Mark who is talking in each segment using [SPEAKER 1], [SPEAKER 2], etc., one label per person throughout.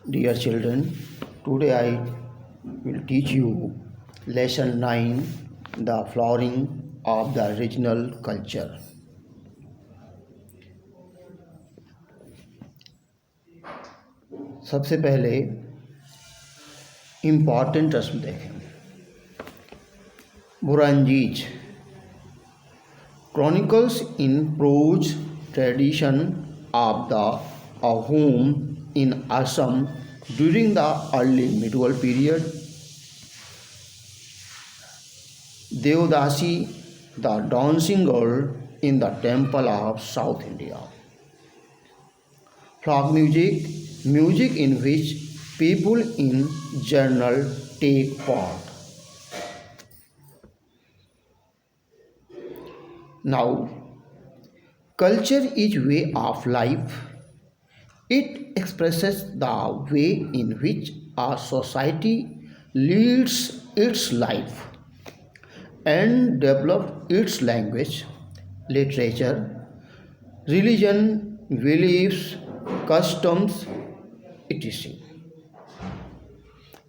[SPEAKER 1] Dear children, today I will teach you lesson 9, the flowering of the regional culture. सबसे पहले important रस्म देखें। बुरंजीज chronicles in prose tradition of the Ahom in Assam during the early medieval period. Devdasi, the dancing girl in the temple of South India. Folk music, music in which people in general take part. Now, culture is way of life. It expresses the way in which a society leads its life and develops its language, literature, religion, beliefs, customs, etc.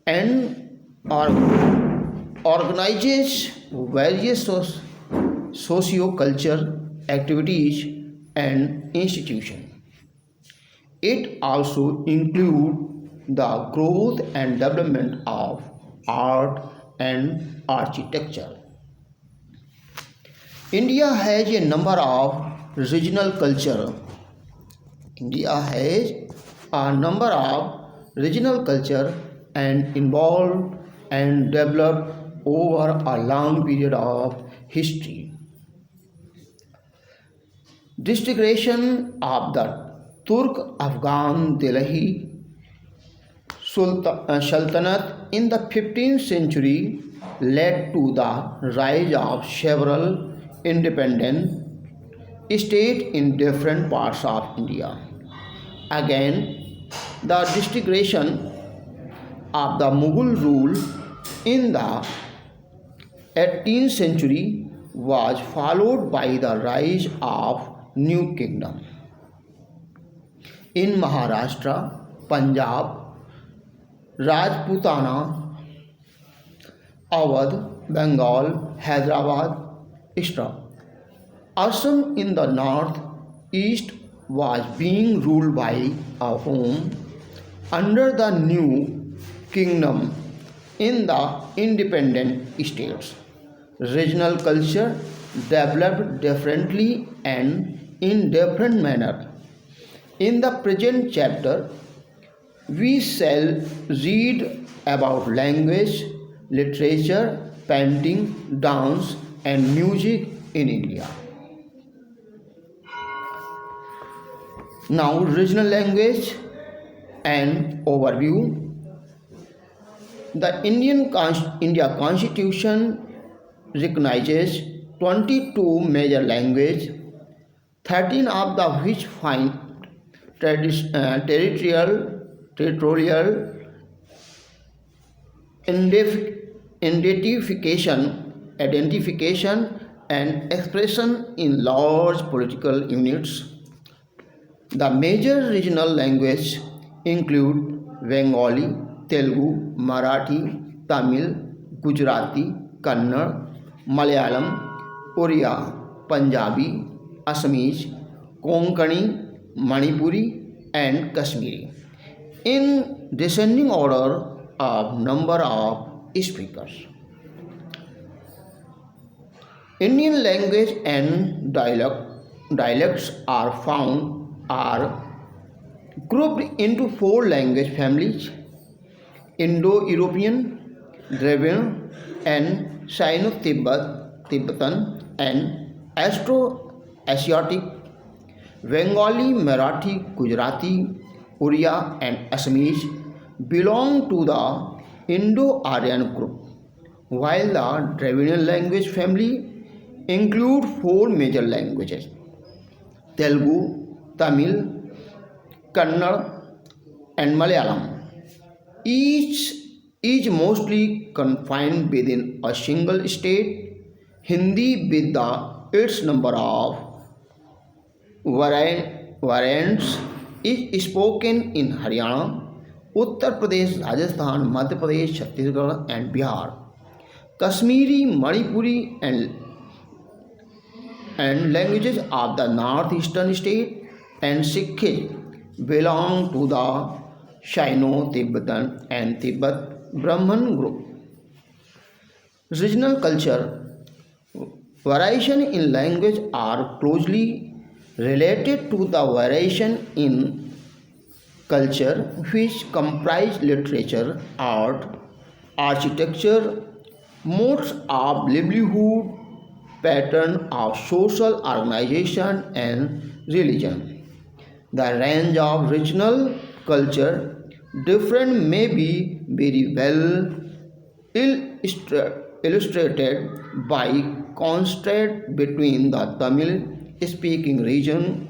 [SPEAKER 1] and organizes various socio-cultural activities and institutions. It also includes the growth and development of art and architecture. India has a number of regional culture. India has a number of regional culture and involved and developed over a long period of history. Distinction of the Turk-Afghan Delhi Sultanate in the 15th century led to the rise of several independent states in different parts of India. Again, the distinction of the Mughal rule in the 18th century was followed by the rise of new kingdom. In Maharashtra, Punjab, Rajputana, Awadh, Bengal, Hyderabad, etc. Assam in the north east was being ruled by Ahom under the new kingdom in the independent states. Regional culture developed differently and in different manner. In the present chapter, we shall read about language, literature, painting, dance, and music in India. Now, regional language and overview. The India Constitution recognizes 22 major languages, 13 of the which find territorial identification and expression in large political units. The major regional languages include Bengali, Telugu, Marathi, Tamil, Gujarati, Kannada, Malayalam, Oriya, Punjabi, Assamese, Konkani, Manipuri, and Kashmiri, in descending order of number of speakers. Indian language and dialects are grouped into four language families: Indo-European, Dravidian, and Sino-Tibetan, and Austro-Asiatic. Bengali, Marathi, Gujarati, Oriya, and Assamese belong to the Indo-Aryan group, while the Dravidian language family include four major languages: Telugu, Tamil, Kannada, and Malayalam. Each is mostly confined within a single state. Hindi, with its number of variants, is spoken in Haryana, Uttar Pradesh, Rajasthan, Madhya Pradesh, Chhattisgarh, and Bihar. Kashmiri, Manipuri, and languages of the northeastern state and Sikhi belong to the Sino-Tibetan and Tibet Brahman group. Regional culture variation in language are closely related to the variation in culture which comprise literature, art, architecture, modes of livelihood, pattern of social organization and religion. The range of regional culture different may be very well illustrated by contrast between the Tamil speaking region,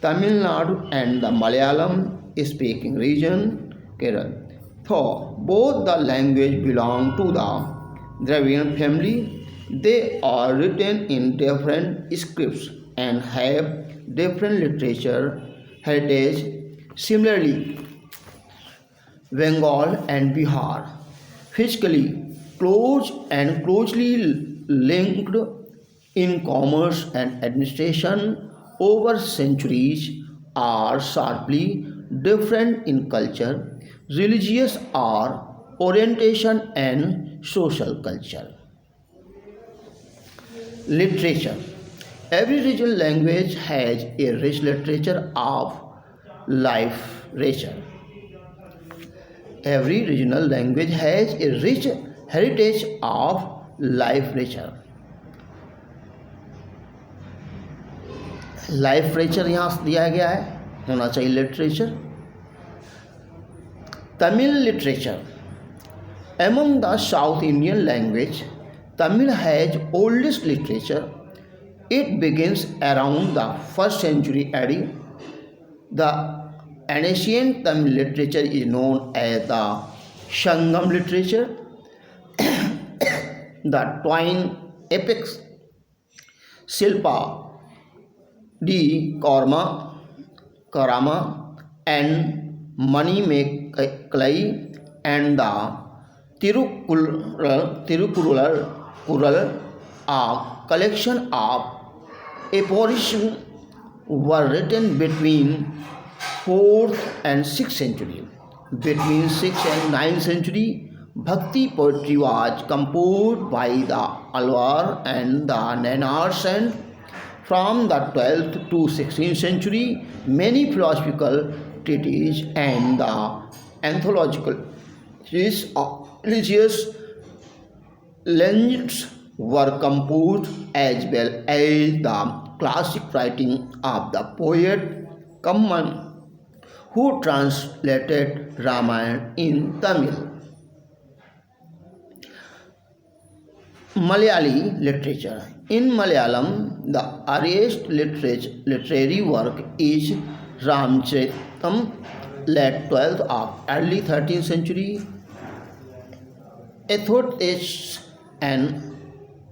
[SPEAKER 1] Tamil Nadu, and the Malayalam speaking region, Kerala. For both the language belong to the Dravidian family, they are written in different scripts and have different literature heritage. Similarly, Bengal and Bihar, physically close and closely linked in commerce and administration over centuries, are sharply different in culture, religious or orientation and social culture. Literature. Every regional language has a rich literature of literature. Every regional language has a rich heritage of literature. Literature यहाँ दिया गया है, होना चाहिए literature. Tamil literature. Among the South Indian language, Tamil has oldest literature. It begins around the 1st century AD. The ancient Tamil literature is known as the Sangam literature. The twin epics Silpa, D. Karama, and Manimekalai, and the Tirukural, a collection of aphorisms, were written between 4th and 6th century. Between 6th and 9th century, Bhakti poetry was composed by the Alwar and the Nainars, and from the 12th to 16th century, many philosophical treatises and the anthological religious legends were composed, as well as the classic writing of the poet Kamman, who translated Ramayana in Tamil. Malayali literature. In Malayalam, the earliest literary work is Ramcharitam, late 12th or early 13th century. Ethodics and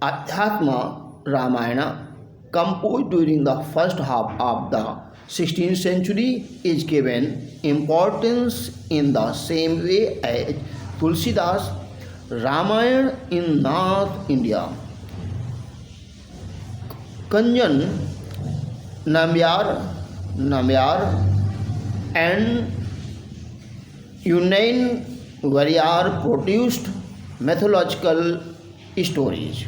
[SPEAKER 1] Adhyatma Ramayana, composed during the first half of the 16th century, is given importance in the same way as Tulsidas Ramayana in North India. Kanjan, Namyar, and Unain Warrior produced mythological stories.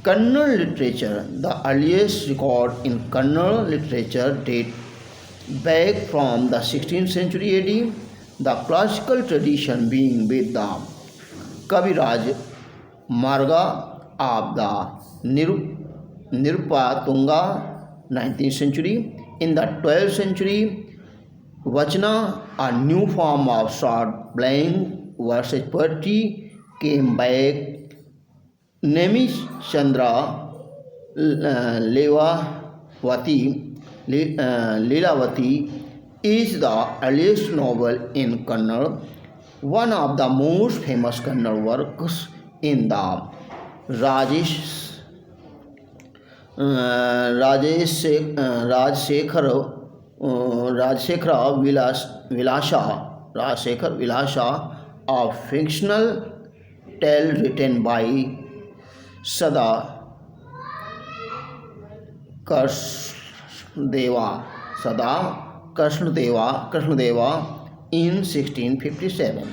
[SPEAKER 1] Kannada literature. The earliest record in Kannada literature date back from the 16th century AD, the classical tradition being with the Kaviraj Marga of the Nirupatunga, 19th century. In the 12th century, Vachana, a new form of short blank verse poetry, came back. Nemish Chandra Leelavati is the earliest novel in Kannada. One of the most famous Kannada works in the Rajsekhara Vilasa Rajsekhar Vilasa, a fictional tale written by Sada Krishnadeva in 1657.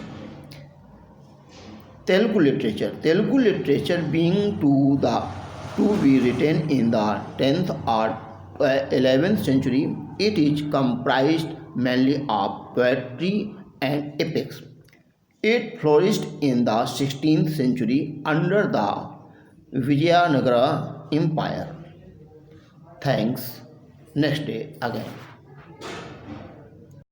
[SPEAKER 1] Telugu literature being to be written in the 10th or 11th century, it is comprised mainly of poetry and epics. It flourished in the 16th century under the Vijayanagara Empire. Thanks. Next day again.